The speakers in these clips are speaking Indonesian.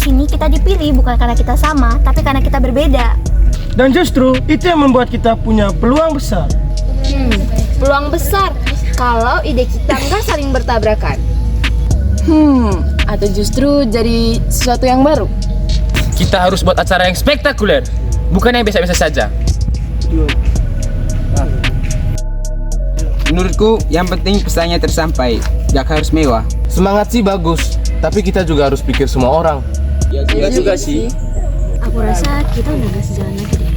sini kita dipilih bukan karena kita sama, tapi karena kita berbeda. Dan justru itu yang membuat kita punya peluang besar. Peluang besar kalau ide kita nggak saling bertabrakan. Atau justru jadi sesuatu yang baru. Kita harus buat acara yang spektakuler, bukan yang biasa-biasa saja. Menurutku yang penting pesannya tersampai, gak harus mewah. Semangat sih bagus, tapi kita juga harus pikir semua orang. Ya juga sih. Aku rasa kita udah gak sejalan lagi deh.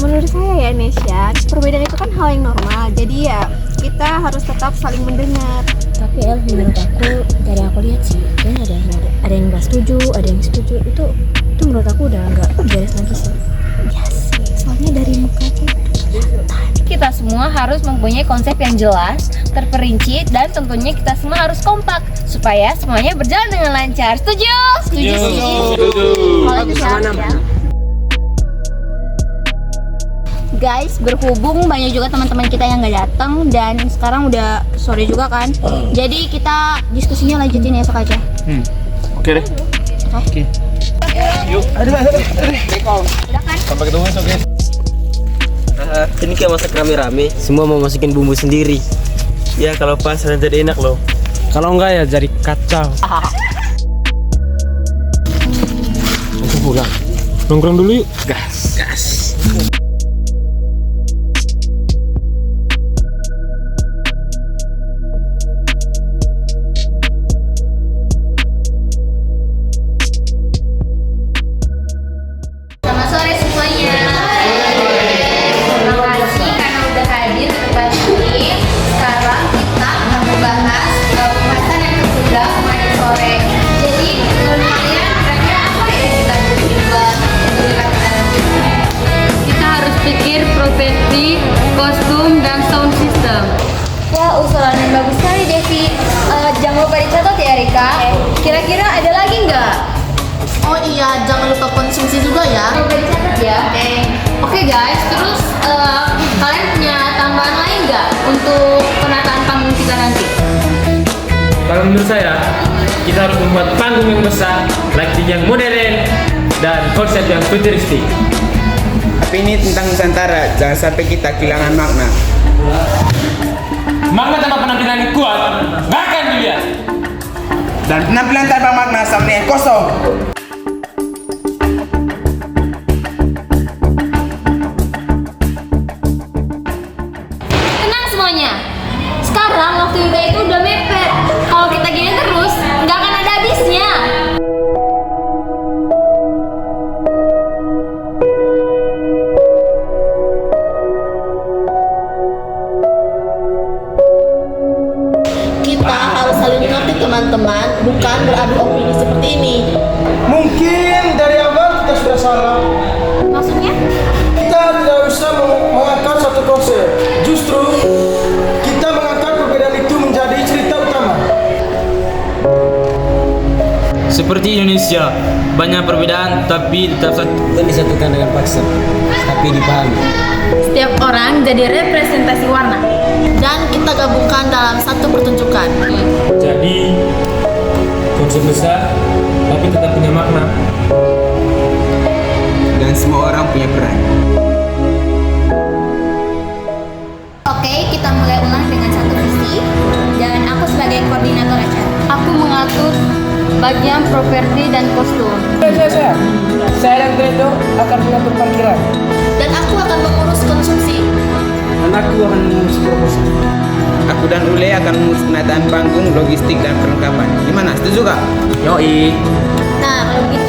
Menurut saya ya Nesya, perbedaan itu kan hal yang normal. Jadi ya kita harus tetap saling mendengar. Tapi El, menurut aku, dari aku lihat sih, kayaknya ada yang nggak setuju, ada yang setuju. Itu menurut aku udah nggak beres lagi sih. Ya sih, soalnya dari muka itu Kita semua harus mempunyai konsep yang jelas, terperinci, dan tentunya kita semua harus kompak supaya semuanya berjalan dengan lancar. Setuju? Setuju sih. kalau itu ya. Guys, berhubung banyak juga teman-teman kita yang nggak datang dan sekarang udah sore juga kan. Jadi kita diskusinya lanjutin esok aja. Oke deh. Oke. Yuk, aduh. Udah kan? Sampai ketemu besok, guys. Ini kayak masak rame-rame, semua mau masukin bumbu sendiri. Ya kalau pas jadi enak loh. Kalau enggak ya jadi kacau. Aku pulang. Nongkrong dulu yuk. Gas. Selamat sore semuanya. Terima kasih karena udah hadir di tempat ini. Sekarang kita akan membahas pembahasan yang tertunda kemarin sore. Jadi menurut kalian kira-kira apa ya kita bikin buat kita harus pikir properti, kostum, dan sound system. Wah, usulan yang bagus sekali Devi. Jangan lupa dicatat ya Rika. Kira-kira ada lagi nggak? Oh iya, jangan lupa konsumsi juga ya. Coba dicatat ya. Oke guys, terus kalian punya tambahan lain nggak untuk penataan panggung kita nanti? Kalau menurut saya, kita harus membuat panggung yang besar, lighting yang modern, dan konsep yang futuristik. Tapi ini tentang Nusantara, jangan sampai kita kehilangan makna. Makna tanpa penampilan yang kuat, gak akan dilihat. Dan penampilan tanpa makna sama yang kosong. Tenang semuanya. Sekarang waktu Yuda itu udah mepet. Kalau kita gini terus, nggak akan ada habisnya. Kita harus saling mengerti teman-teman, bukan beradu opini seperti ini. Mungkin dari awal kita sudah salah. Maksudnya? Kita tidak usah mengangkat satu konsep. Justru kita mengangkat perbedaan itu menjadi cerita utama. Seperti Indonesia, banyak perbedaan tapi tetap disatukan dengan paksa, tapi dipahami. Setiap orang jadi representasi warna. Dan kita gabungkan dalam satu pertunjukan. Jadi, konsep besar, tapi tetap punya makna. Dan semua orang punya peran. Oke, kita mulai ulang dengan satu visi dan aku sebagai koordinator acara. Aku mengatur bagian properti dan kostum. Saya dan Tredo akan mengatur parkiran. Dan aku akan mengurus konsumsi. Dan aku akan mengurus promosi. Aku dan Ule akan mengurus penataan panggung, logistik, dan perlengkapan. Gimana? Setuju gak? Yoi. Nah, kalau begitu